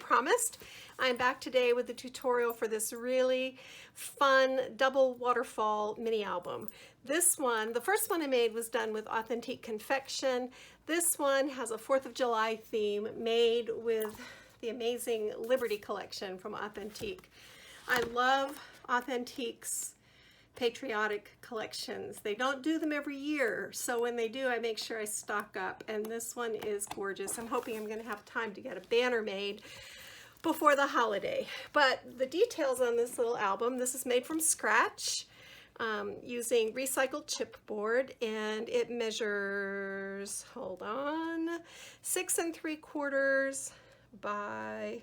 promised, I'm back today with the tutorial for this really fun double waterfall mini album. This one, the first one I made, was done with Authentique confection. This one has a 4th of July theme made with the amazing Liberty collection from Authentique. I love Authentique's patriotic collections. They don't do them every year, so when they do, I make sure I stock up, and this one is gorgeous. I'm hoping I'm going to have time to get a banner made before the holiday. But the details on this little album, this is made from scratch using recycled chipboard, and it measures, hold on, 6 3/4 by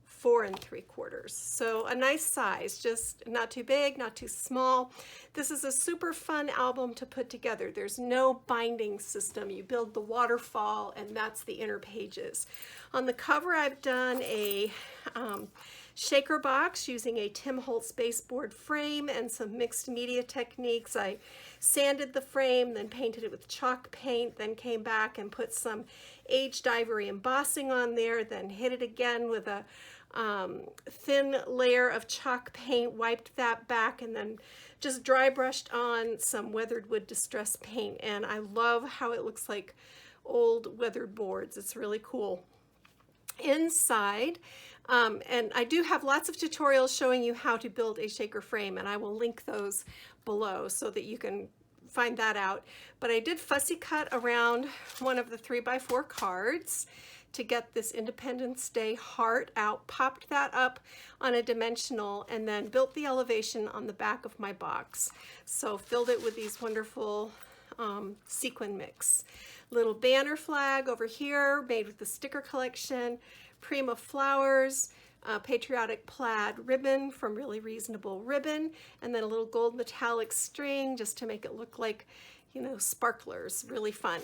4 3/4. So a nice size, just not too big, not too small. This is a super fun album to put together. There's no binding system. You build the waterfall and that's the inner pages. On the cover, I've done a shaker box using a Tim Holtz baseboard frame and some mixed media techniques. I sanded the frame, then painted it with chalk paint, then came back and put some aged ivory embossing on there, then hit it again with a thin layer of chalk paint, wiped that back, and then just dry brushed on some weathered wood distress paint. And I love how it looks like old weathered boards. It's really cool. Inside, and I do have lots of tutorials showing you how to build a shaker frame, and I will link those below so that you can find that out. But I did fussy cut around one of the 3x4 cards to get this Independence Day heart out, popped that up on a dimensional, and then built the elevation on the back of my box. So filled it with these wonderful sequin mix. Little banner flag over here made with the sticker collection, Prima flowers, patriotic plaid ribbon from Really Reasonable Ribbon, and then a little gold metallic string just to make it look like, you know, sparklers. Really fun.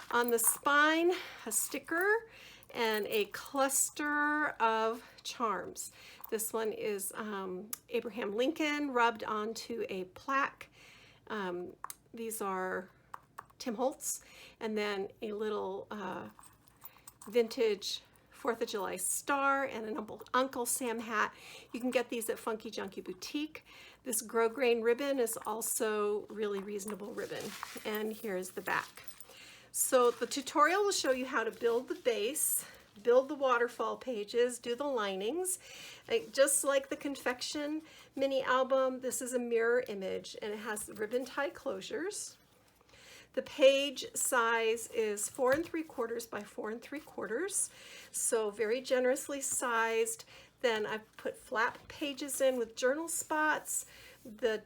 On the spine, a sticker and a cluster of charms. This one is Abraham Lincoln rubbed onto a plaque. These are Tim Holtz, and then a little vintage 4th of July star and an Uncle Sam hat. You can get these at Funky Junky Boutique. This grosgrain ribbon is also Really Reasonable Ribbon, and here's the back. So the tutorial will show you how to build the base, build the waterfall pages, do the linings. Just like the confection mini album, this is a mirror image, and it has ribbon tie closures. The page size is 4 3/4 by 4 3/4, so very generously sized. Then I've put flap pages in with journal spots. The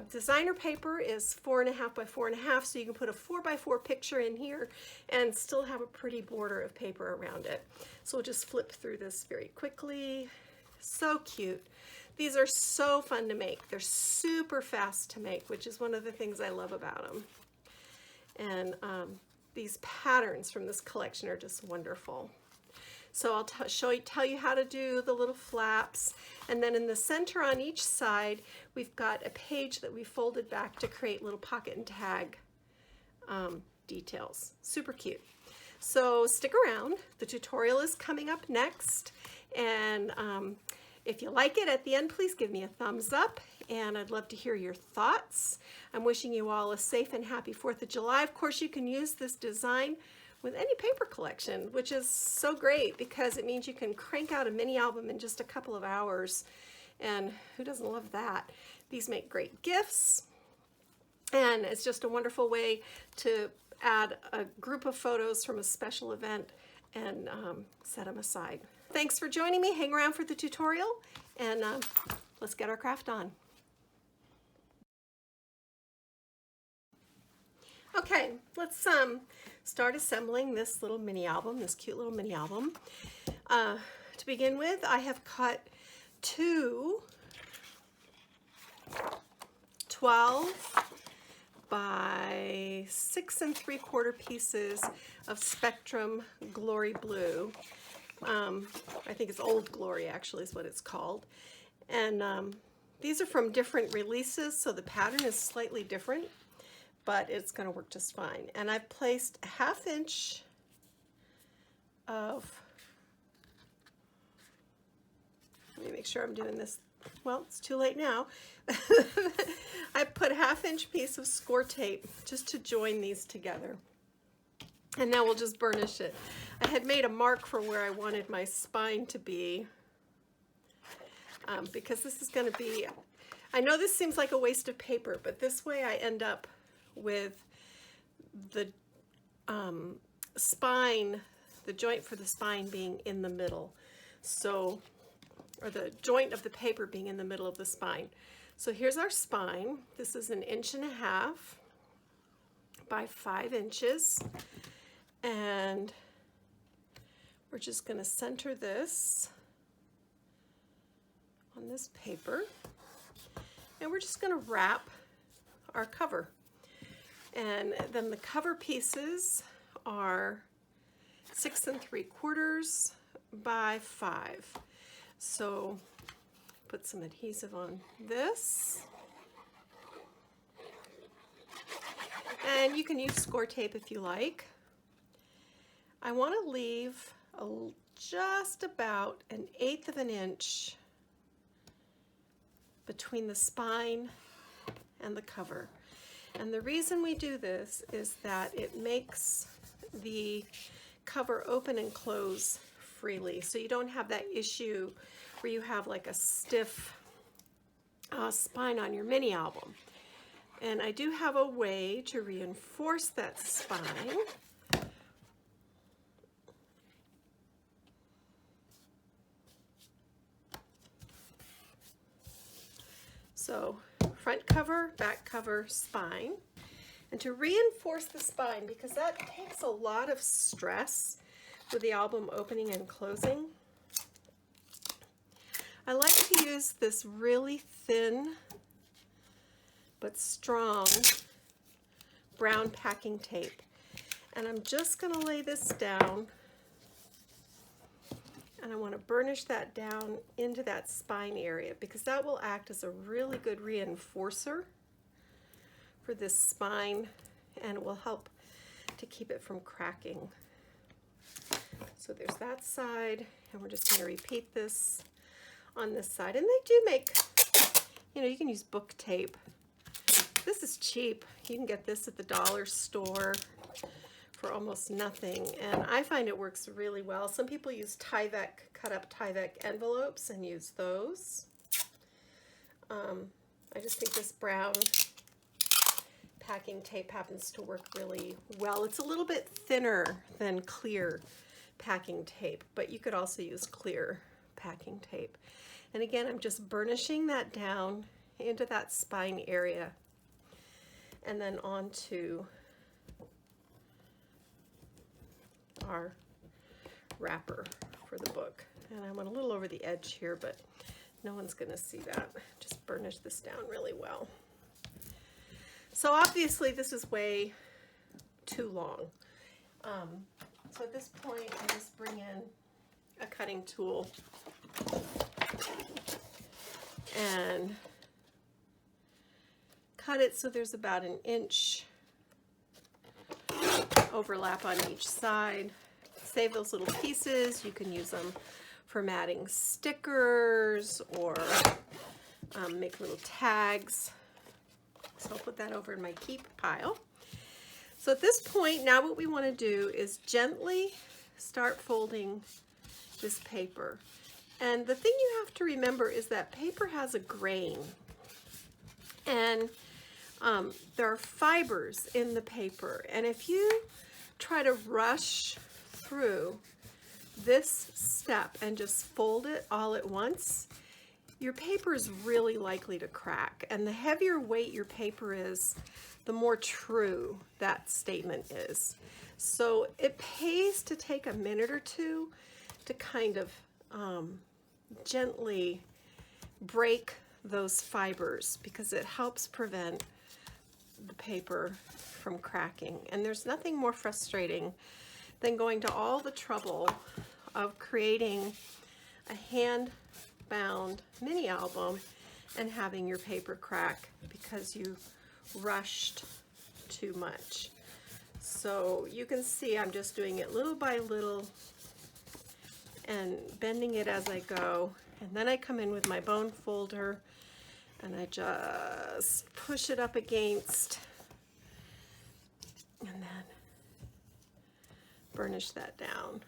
designer paper is 4.5 by 4.5, so you can put a 4x4 picture in here and still have a pretty border of paper around it. So we'll just flip through this very quickly. So cute. These are so fun to make. They're super fast to make, which is one of the things I love about them. And these patterns from this collection are just wonderful. So I'll tell you how to do the little flaps, and then in the center on each side we've got a page that we folded back to create little pocket and tag details. Super cute. So stick around, the tutorial is coming up next, and if you like it at the end, please give me a thumbs up, and I'd love to hear your thoughts. I'm wishing you all a safe and happy 4th of July. Of course, you can use this design with any paper collection, which is so great because it means you can crank out a mini album in just a couple of hours, and who doesn't love that? These make great gifts, and it's just a wonderful way to add a group of photos from a special event and set them aside. Thanks for joining me. Hang around for the tutorial, and let's get our craft on. Okay, let's start assembling this little mini album, this cute little mini album. To begin with, I have cut two 12 by 6 3/4 pieces of Spectrum Glory Blue. I think it's Old Glory actually is what it's called. And these are from different releases, so the pattern is slightly different, but it's going to work just fine. And I've placed a 1/2 inch of, let me make sure I'm doing this, well, it's too late now. I put a 1/2 inch piece of score tape just to join these together. And now we'll just burnish it. I had made a mark for where I wanted my spine to be, because this is going to be, I know this seems like a waste of paper, but this way I end up with the spine, the joint for the spine being in the middle. So, or the joint of the paper being in the middle of the spine. So here's our spine. This is 1.5 inches by 5 inches. And we're just going to center this on this paper. And we're just going to wrap our cover. And then the cover pieces are 6 3/4 by 5. So put some adhesive on this. And you can use score tape if you like. I want to leave just about 1/8 of an inch between the spine and the cover. And the reason we do this is that it makes the cover open and close freely. So you don't have that issue where you have like a stiff spine on your mini album. And I do have a way to reinforce that spine. So front cover, back cover, spine. And to reinforce the spine, because that takes a lot of stress with the album opening and closing, I like to use this really thin but strong brown packing tape. And I'm just going to lay this down, and I want to burnish that down into that spine area, because that will act as a really good reinforcer for this spine, and it will help to keep it from cracking. So there's that side, and we're just going to repeat this on this side. And they do make, you know, you can use book tape. This is cheap. You can get this at the dollar store for almost nothing, and I find it works really well. Some people use Tyvek, cut up Tyvek envelopes and use those. I just think this brown packing tape happens to work really well. It's a little bit thinner than clear packing tape, but you could also use clear packing tape. And again, I'm just burnishing that down into that spine area and then onto our wrapper for the book. And I went a little over the edge here, but no one's going to see that. Just burnish this down really well. So obviously this is way too long. So at this point, I just bring in a cutting tool and cut it so there's about 1 inch overlap on each side. Save those little pieces. You can use them for matting stickers or make little tags. So I'll put that over in my keep pile. So at this point, now what we want to do is gently start folding this paper. And the thing you have to remember is that paper has a grain. And there are fibers in the paper. And if you try to rush through this step and just fold it all at once, your paper is really likely to crack. And the heavier weight your paper is, the more true that statement is. So it pays to take a minute or two to kind of gently break those fibers, because it helps prevent the paper from cracking. And there's nothing more frustrating than going to all the trouble of creating a hand-bound mini album and having your paper crack because you rushed too much. So you can see I'm just doing it little by little and bending it as I go. And then I come in with my bone folder and I just push it up against, and then burnish that down.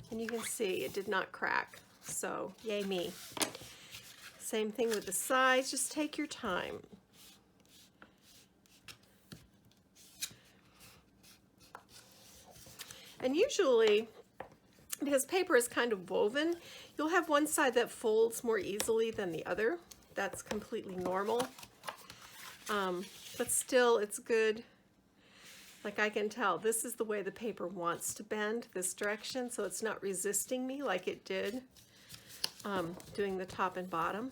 And you can see it did not crack, so yay me. Same thing with the sides, just take your time. And usually, because paper is kind of woven, you'll have one side that folds more easily than the other. That's completely normal. But still, it's good. Like I can tell, this is the way the paper wants to bend, this direction, so it's not resisting me like it did doing the top and bottom.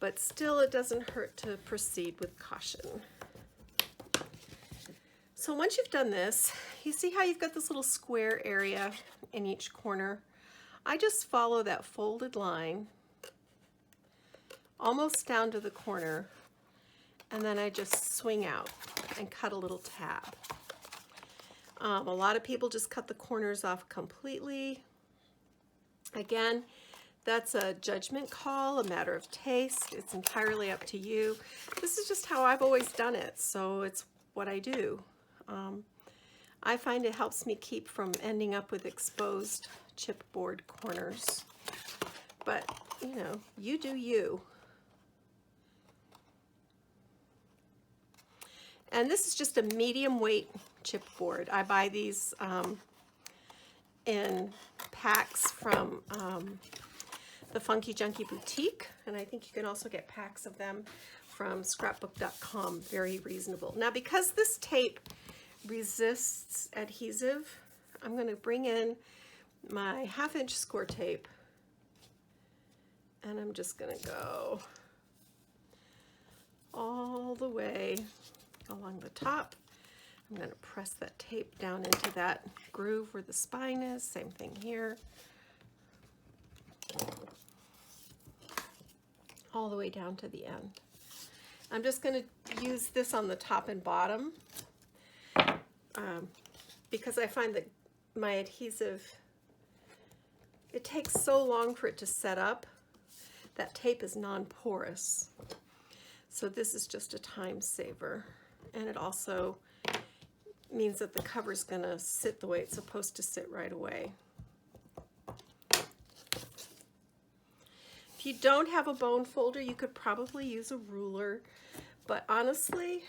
But still, it doesn't hurt to proceed with caution. So once you've done this, you see how you've got this little square area in each corner? I just follow that folded line almost down to the corner, and then I just swing out and cut a little tab. A lot of people just cut the corners off completely. Again, that's a judgment call, a matter of taste. It's entirely up to you. This is just how I've always done it, so it's what I do. I find it helps me keep from ending up with exposed chipboard corners. But, you know, you do you. And this is just a medium weight chipboard. I buy these in packs from the Funky Junky Boutique, and I think you can also get packs of them from scrapbook.com. Very reasonable. Now, because this tape resists adhesive, I'm going to bring in my 1/2 inch score tape, and I'm just going to go all the way along the top. I'm going to press that tape down into that groove where the spine is. Same thing here. All the way down to the end. I'm just going to use this on the top and bottom because I find that my adhesive, it takes so long for it to set up. That tape is non-porous. So this is just a time saver. And it also means that the cover is going to sit the way it's supposed to sit right away. If you don't have a bone folder, you could probably use a ruler. But honestly,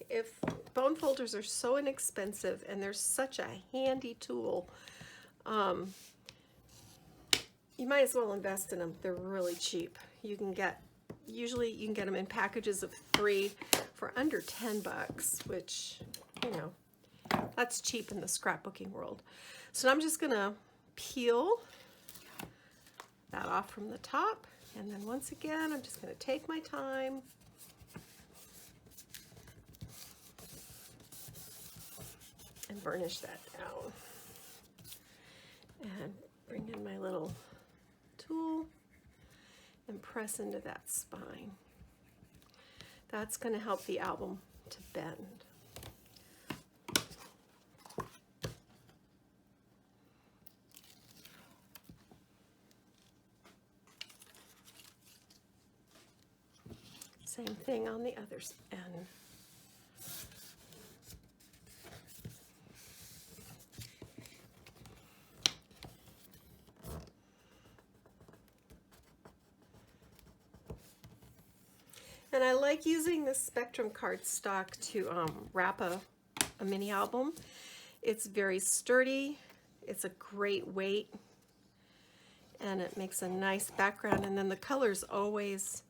if bone folders are so inexpensive and they're such a handy tool, you might as well invest in them. They're really cheap. You can get, usually you can get them in packages of 3 for under 10 bucks, which, you know, that's cheap in the scrapbooking world. So I'm just gonna peel that off from the top. And then once again, I'm just gonna take my time and burnish that down. And bring in my little tool and press into that spine. That's going to help the album to bend. Same thing on the other end. And I like using this Spectrum cardstock to wrap a mini album. It's very sturdy, it's a great weight, and it makes a nice background. And then the colors always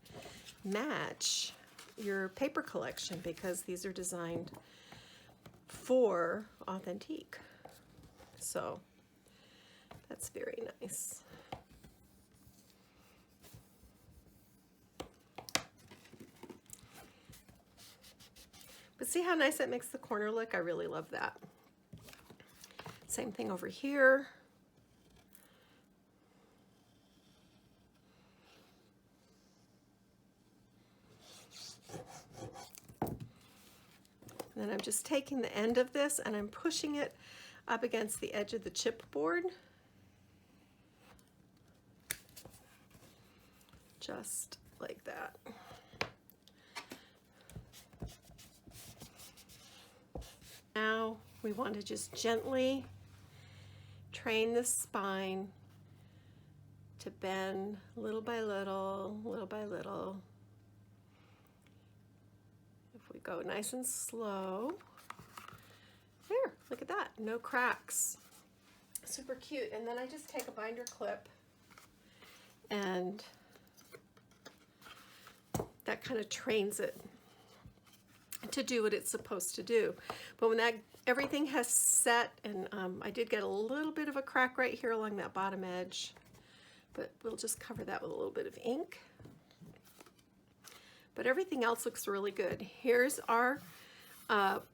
match your paper collection because these are designed for Authentique. So that's very nice. But see how nice that makes the corner look? I really love that. Same thing over here. And then I'm just taking the end of this and I'm pushing it up against the edge of the chipboard. Just like that. Now we want to just gently train the spine to bend little by little, little by little. If we go nice and slow, there, look at that, no cracks. Super cute. And then I just take a binder clip and that kind of trains it to do what it's supposed to do. But when that everything has set, and I did get a little bit of a crack right here along that bottom edge, but we'll just cover that with a little bit of ink. But everything else looks really good. Here's our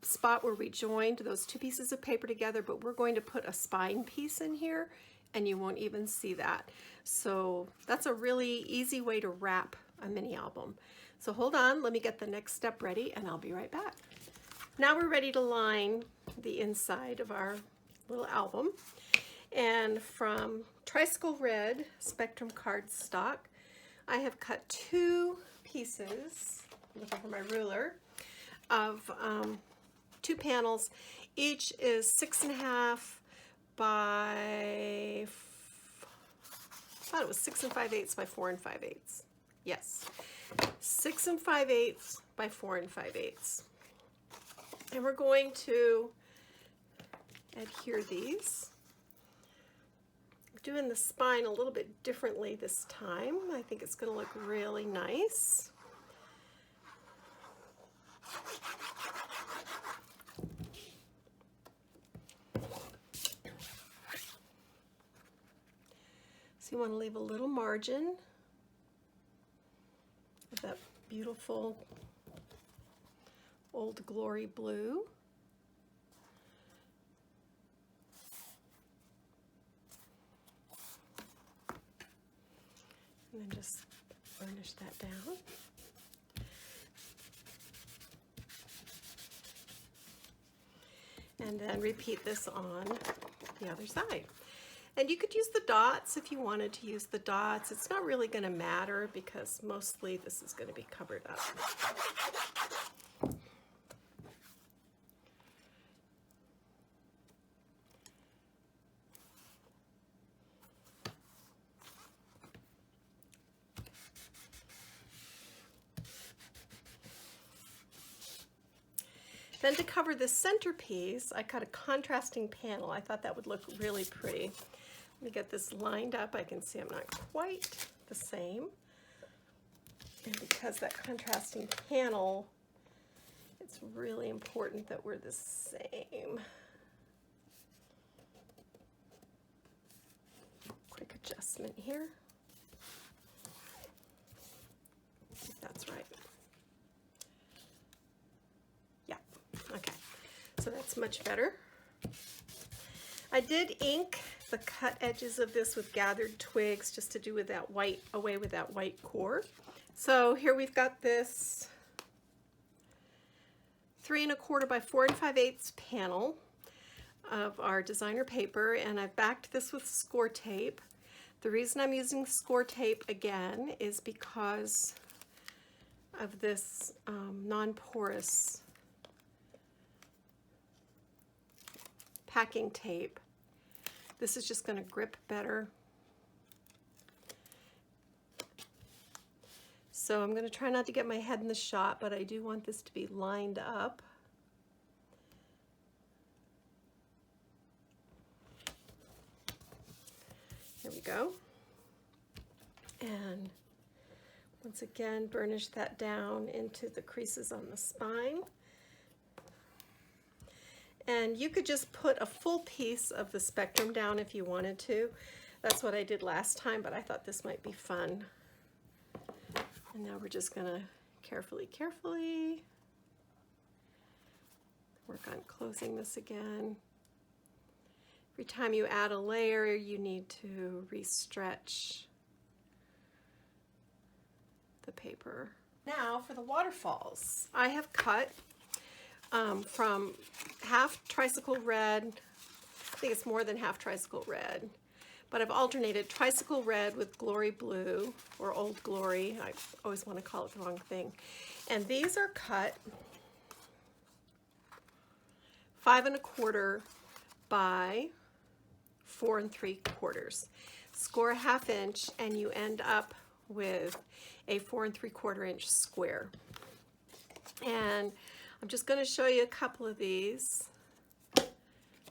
spot where we joined those two pieces of paper together, but we're going to put a spine piece in here and you won't even see that. So that's a really easy way to wrap a mini album. So hold on, let me get the next step ready and I'll be right back. Now we're ready to line the inside of our little album. And from Tricycle Red Spectrum cardstock, I have cut two pieces, looking for my ruler, of two panels. Each is 6.5 by, I thought it was 6 5/8 by 4 5/8. Yes, 6 5/8 by 4 5/8. And we're going to adhere these. I'm doing the spine a little bit differently this time. I think it's going to look really nice. So you want to leave a little margin of that beautiful Old Glory blue. And then just burnish that down. And then repeat this on the other side. And you could use the dots if you wanted to use the dots. It's not really going to matter because mostly this is going to be covered up. Then to cover the centerpiece, I cut a contrasting panel. I thought that would look really pretty. Let me get this lined up. I can see I'm not quite the same. And because that contrasting panel, it's really important that we're the same. Quick adjustment here. That's right. Okay, so that's much better. I did ink the cut edges of this with gathered twigs just to do with that white, away with that white core. So here we've got this 3 1/4 by 4 5/8 panel of our designer paper, and I've backed this with score tape. The reason I'm using score tape again is because of this non-porous packing tape. This is just going to grip better. So I'm going to try not to get my head in the shot, but I do want this to be lined up. Here we go. And once again, burnish that down into the creases on the spine. And you could just put a full piece of the spectrum down if you wanted to. That's what I did last time, but I thought this might be fun. And now we're just gonna carefully work on closing this again. Every time you add a layer, you need to re-stretch the paper. Now for the waterfalls. I have cut from half Tricycle Red think it's more than half tricycle red. But I've alternated tricycle red with glory blue, or old glory. I always want to call it the wrong thing. And these are cut 5 1/4 by 4 3/4. Score a 1/2 inch and you end up with a 4 3/4 inch square. And I'm just going to show you a couple of these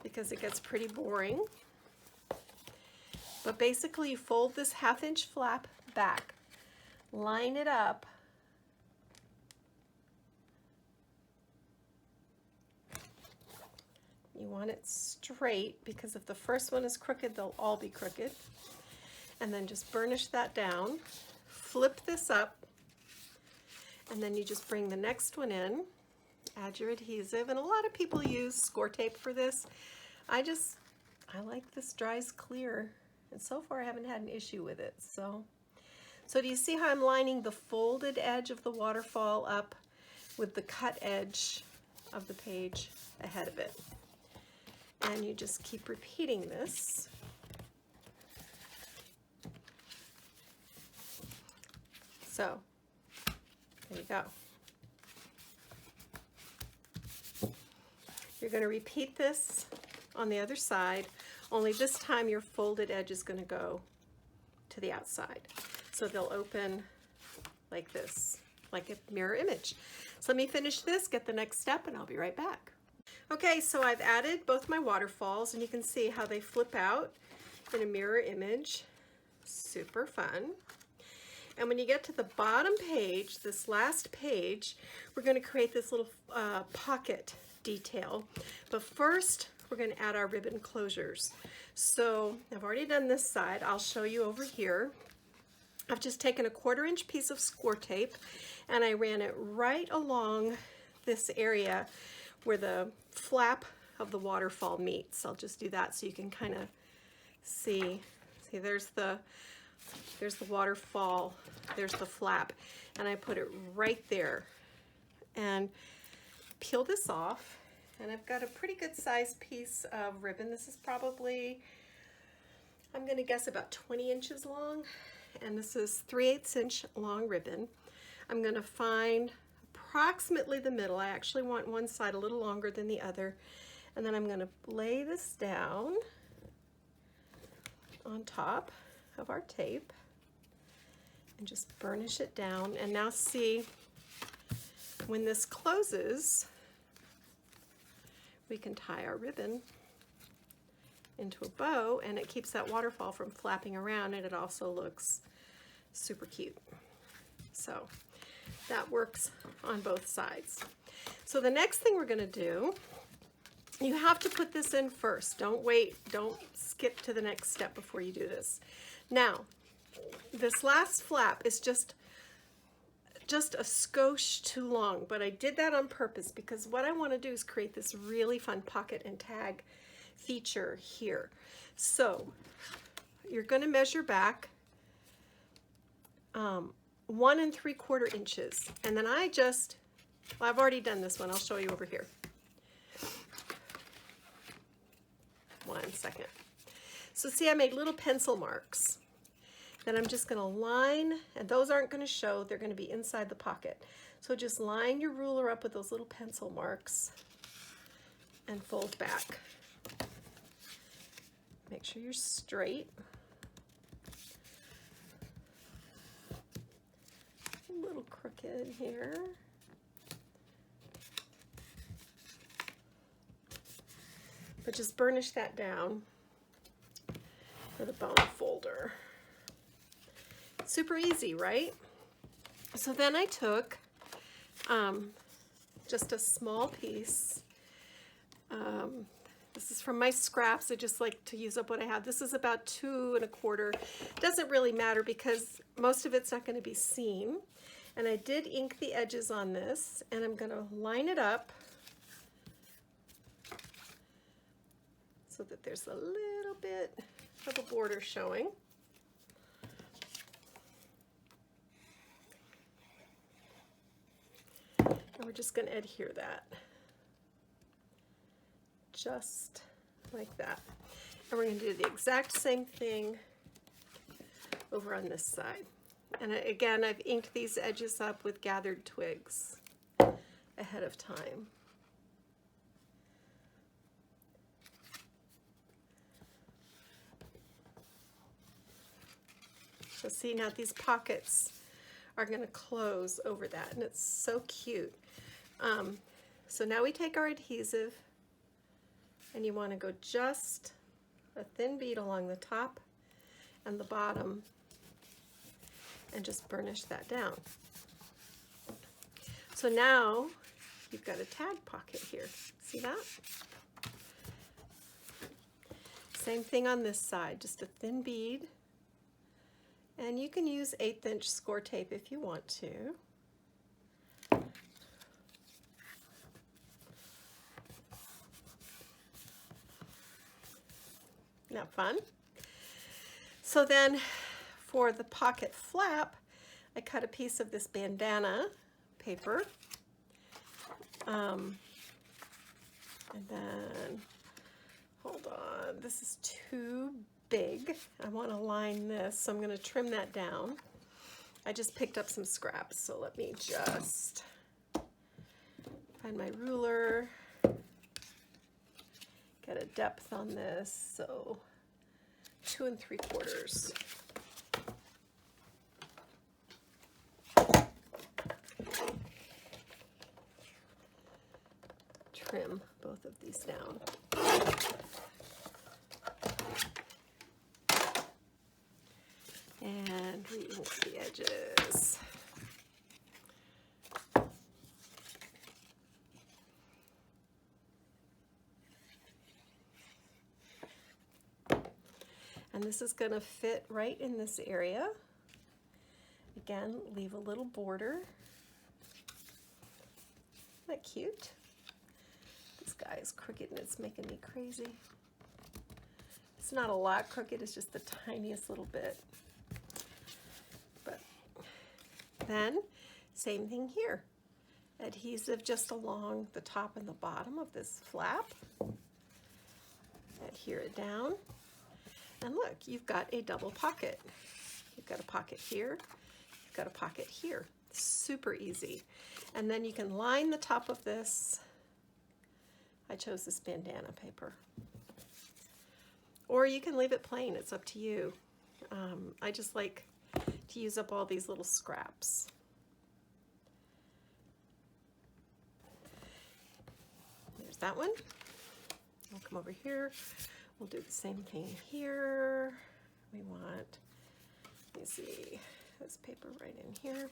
because it gets pretty boring. But basically you fold this 1/2 inch flap back, line it up, you want it straight because if the first one is crooked, they'll all be crooked. And then just burnish that down, flip this up, and then you just bring the next one in, add your adhesive, and a lot of people use score tape for this. I like this dries clear, and so far I haven't had an issue with it. So do you see how I'm lining the folded edge of the waterfall up with the cut edge of the page ahead of it? And you just keep repeating this. So, there you go. You're going to repeat this on the other side, only this time your folded edge is going to go to the outside. So they'll open like this, like a mirror image. So let me finish this, get the next step, and I'll be right back. Okay, so I've added both my waterfalls, and you can see how they flip out in a mirror image. Super fun. And when you get to the bottom page, this last page, we're going to create this little pocket detail. But first, we're going to add our ribbon closures. So I've already done this side. I'll show you over here. I've just taken a 1/4 inch piece of score tape and I ran it right along this area where the flap of the waterfall meets. I'll just do that so you can kind of see. See, there's the waterfall, there's the flap, and I put it right there. And peel this off, and I've got a pretty good sized piece of ribbon. This is probably, I'm going to guess, about 20 inches long, and this is 3/8 inch long ribbon. I'm going to find approximately the middle. I actually want one side a little longer than the other, and then I'm going to lay this down on top of our tape and just burnish it down. And now see, when this closes, we can tie our ribbon into a bow, and it keeps that waterfall from flapping around, and it also looks super cute. So that works on both sides. So the next thing we're going to do, you have to put this in first. Don't wait, don't skip to the next step before you do this. Now, this last flap is just a skosh too long, but I did that on purpose because what I want to do is create this really fun pocket and tag feature here. So you're going to measure back 1 3/4 inches, and then well, I've already done this one. I'll show you over here. 1 second. So see, I made little pencil marks. Then I'm just going to line, and those aren't going to show, they're going to be inside the pocket. So just line your ruler up with those little pencil marks and fold back. Make sure you're straight. A little crooked here. But just burnish that down for the bone folder. Super easy, right? So then I took just a small piece. This is from my scraps. I just like to use up what I have. This is about 2 1/4. Doesn't really matter because most of it's not going to be seen. And I did ink the edges on this, and I'm going to line it up so that there's a little bit of a border showing. And we're just going to adhere that just like that. And we're going to do the exact same thing over on this side. And again, I've inked these edges up with gathered twigs ahead of time. So see, now these pockets are going to close over that, and it's so cute. So now we take our adhesive, and you want to go just a thin bead along the top and the bottom and just burnish that down. So now you've got a tag pocket here. See that? Same thing on this side, just a thin bead. And you can use 1/8 inch score tape if you want to. Not fun? So then for the pocket flap, I cut a piece of this bandana paper. And then, hold on, this is too big. I want to line this, so I'm going to trim that down. I just picked up some scraps, so let me just find my ruler, get a depth on this, so 2 3/4. Trim both of these down. And re-ink the edges. And this is going to fit right in this area. Again, leave a little border. Isn't that cute? This guy is crooked and it's making me crazy. It's not a lot crooked, it's just the tiniest little bit. But then, same thing here. Adhesive just along the top and the bottom of this flap. Adhere it down. And look, you've got a double pocket. You've got a pocket here, you've got a pocket here. Super easy. And then you can line the top of this. I chose this bandana paper. Or you can leave it plain, it's up to you. I just like to use up all these little scraps. There's that one. I'll come over here. We'll do the same thing here. We want, let me see, this paper right in here.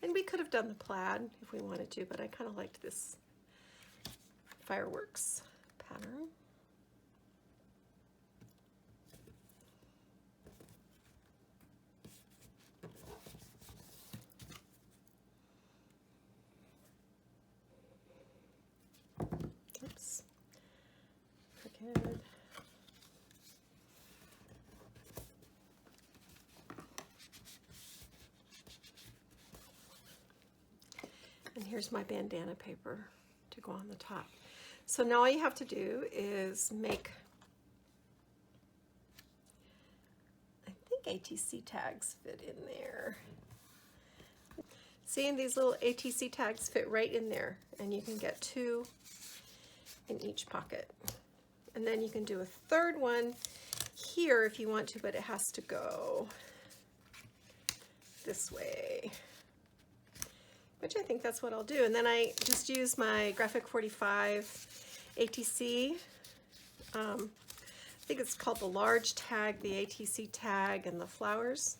And we could have done the plaid if we wanted to, but I kind of liked this fireworks pattern. Oops. Crooked. And here's my bandana paper to go on the top. So now all you have to do is make, I think ATC tags fit in there. See, these little ATC tags fit right in there, and you can get 2 in each pocket. And then you can do a third one here if you want to, but it has to go this way, which I think that's what I'll do. And then I just use my Graphic 45 ATC. I think it's called the large tag, the ATC tag, and the flowers.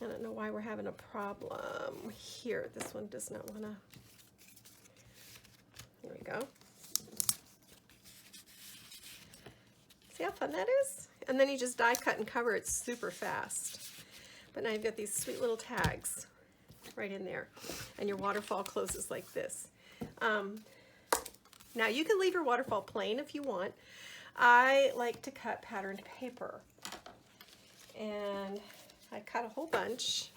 I don't know why we're having a problem here. This one does not want to. Here we go. See how fun that is? And then you just die cut and cover it super fast. But now you've got these sweet little tags right in there, and your waterfall closes like this. Now you can leave your waterfall plain if you want. I like to cut patterned paper, and I cut a whole bunch,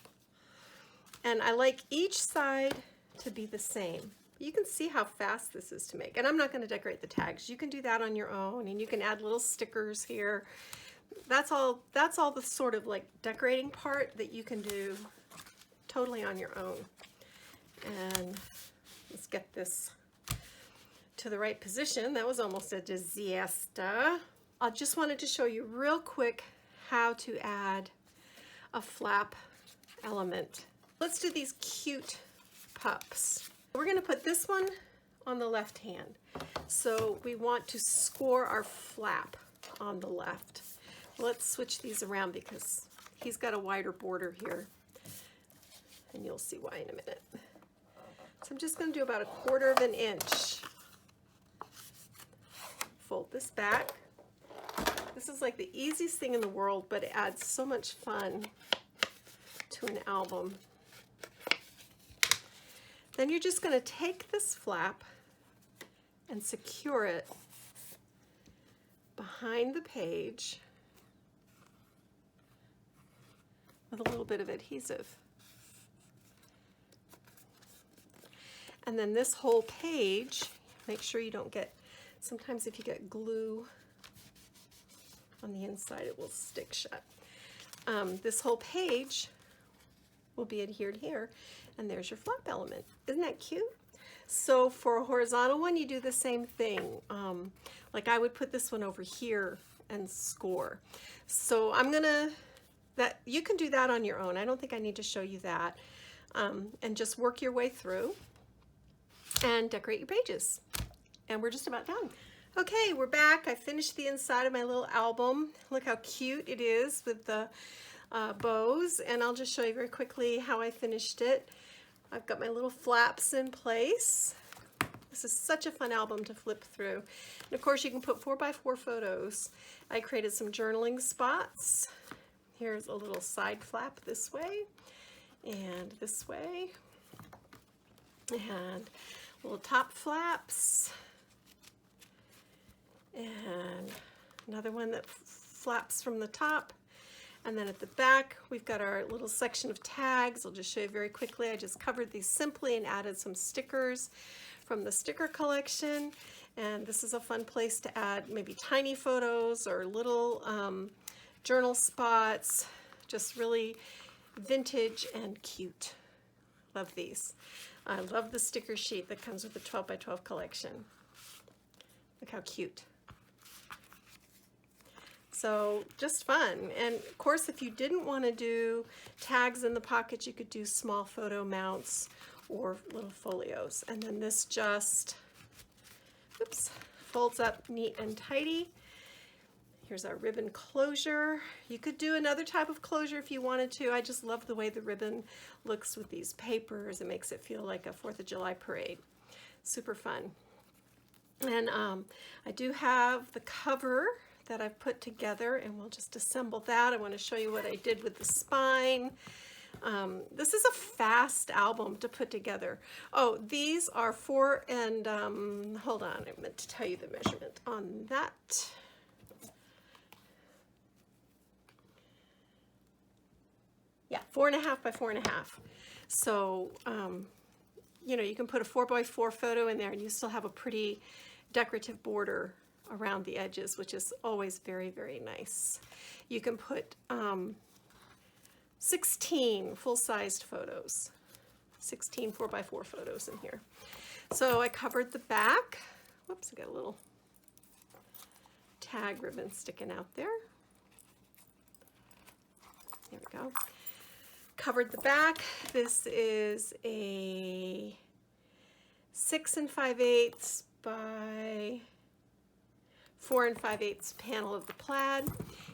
and I like each side to be the same. You can see how fast this is to make. And I'm not going to decorate the tags. You can do that on your own, and you can add little stickers here. That's all the sort of like decorating part that you can do totally on your own. And let's get this to the right position. That was almost a disaster. I just wanted to show you real quick how to add a flap element. Let's do these cute pups. We're going to put this one on the left hand. So we want to score our flap on the left. Let's switch these around because he's got a wider border here. And you'll see why in a minute. So I'm just going to do about 1/4 of an inch. Fold this back. This is like the easiest thing in the world, but it adds so much fun to an album. Then you're just going to take this flap and secure it behind the page with a little bit of adhesive. And then this whole page, make sure you don't get, sometimes if you get glue on the inside, it will stick shut. This whole page will be adhered here, and there's your flap element. Isn't that cute? So for a horizontal one, you do the same thing. Like I would put this one over here and score. So I'm gonna, you can do that on your own. I don't think I need to show you that. And just work your way through and decorate your pages. And we're just about done. Okay, we're back. I finished the inside of my little album. Look how cute it is with the bows, and I'll just show you very quickly how I finished it. I've got my little flaps in place. This is such a fun album to flip through. And of course you can put 4x4 photos. I created some journaling spots. Here's a little side flap this way and this way, and little top flaps, and another one that flaps from the top. And then at the back, we've got our little section of tags. I'll just show you very quickly. I just covered these simply and added some stickers from the sticker collection. And this is a fun place to add maybe tiny photos or little journal spots. Just really vintage and cute. Love these. I love the sticker sheet that comes with the 12x12 collection. Look how cute. So just fun. And of course, if you didn't want to do tags in the pockets, you could do small photo mounts or little folios. And then this just, oops, folds up neat and tidy. Here's our ribbon closure. You could do another type of closure if you wanted to. I just love the way the ribbon looks with these papers. It makes it feel like a 4th of July parade. Super fun. And I do have the cover that I've put together, and we'll just assemble that. I want to show you what I did with the spine. This is a fast album to put together. Oh, these are 4 and, hold on, I meant to tell you the measurement on that. Yeah, 4.5 by 4.5. So, you know, you can put a 4x4 photo in there and you still have a pretty decorative border around the edges, which is always very, very nice. You can put 16 full-sized photos, 16 4x4 photos in here. So I covered the back. Whoops, I got a little tag ribbon sticking out there. There we go. Covered the back. This is a 6 5/8 by 4 5/8 panel of the plaid.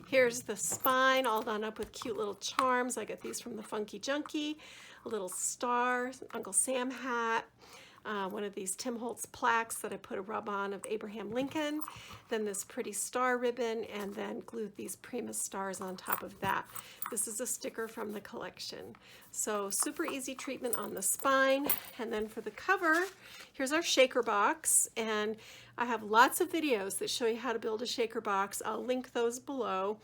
Here's the spine all done up with cute little charms. I got these from the Funky Junkie. A little star, Uncle Sam hat, one of these Tim Holtz plaques that I put a rub on of Abraham Lincoln, then this pretty star ribbon, and then glued these Primus stars on top of that. This is a sticker from the collection. So super easy treatment on the spine. And then for the cover, here's our shaker box, and I have lots of videos that show you how to build a shaker box. I'll link those below.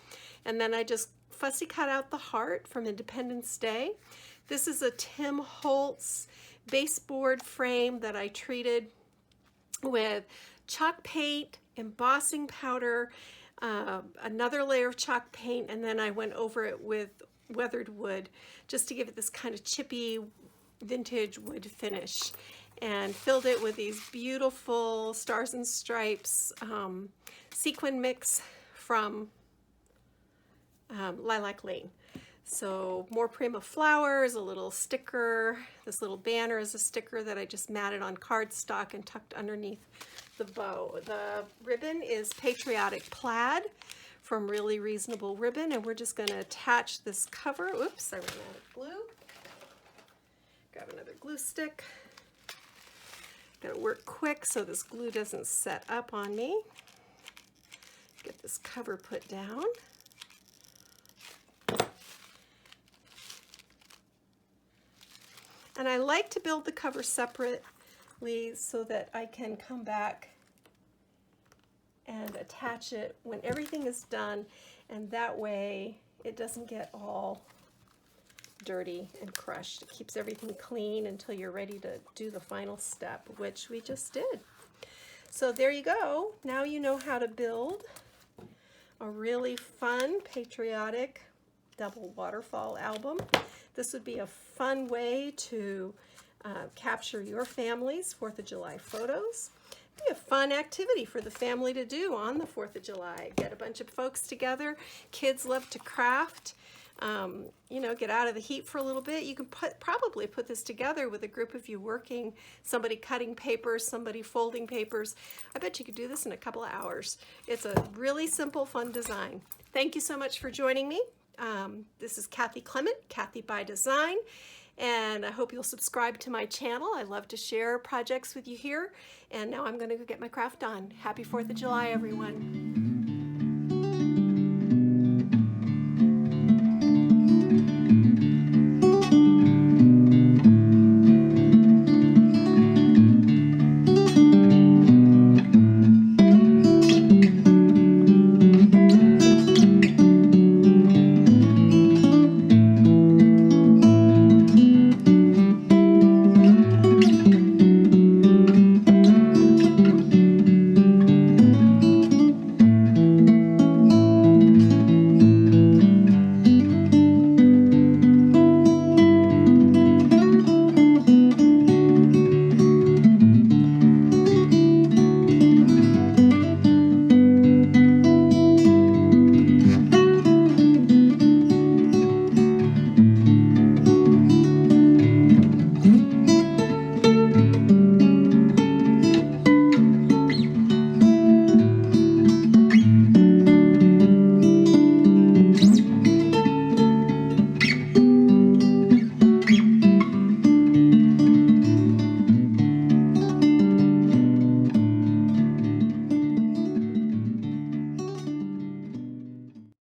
And then I just fussy cut out the heart from Independence Day. This is a Tim Holtz baseboard frame that I treated with chalk paint, embossing powder, another layer of chalk paint, and then I went over it with weathered wood just to give it this kind of chippy vintage wood finish, and filled it with these beautiful Stars and Stripes sequin mix from Lilac Lane. So more Prima flowers, a little sticker. This little banner is a sticker that I just matted on cardstock and tucked underneath the bow. The ribbon is Patriotic Plaid from Really Reasonable Ribbon, and we're just going to attach this cover. Oops, I ran out of glue. Grab another glue stick. Gotta work quick so this glue doesn't set up on me. Get this cover put down. And I like to build the cover separately so that I can come back and attach it when everything is done, and that way it doesn't get all dirty and crushed. It keeps everything clean until you're ready to do the final step, which we just did. So there you go. Now you know how to build a really fun patriotic double waterfall album. This would be a fun way to capture your family's 4th of July photos. It'd be a fun activity for the family to do on the 4th of July. Get a bunch of folks together. Kids love to craft. You know, get out of the heat for a little bit. You can probably put this together with a group of you working, somebody cutting papers, somebody folding papers. I bet you could do this in a couple of hours. It's a really simple, fun design. Thank you so much for joining me. This is Kathy Clement, Kathy by Design, and I hope you'll subscribe to my channel. I love to share projects with you here, and now I'm going to go get my craft done. Happy 4th of July, everyone.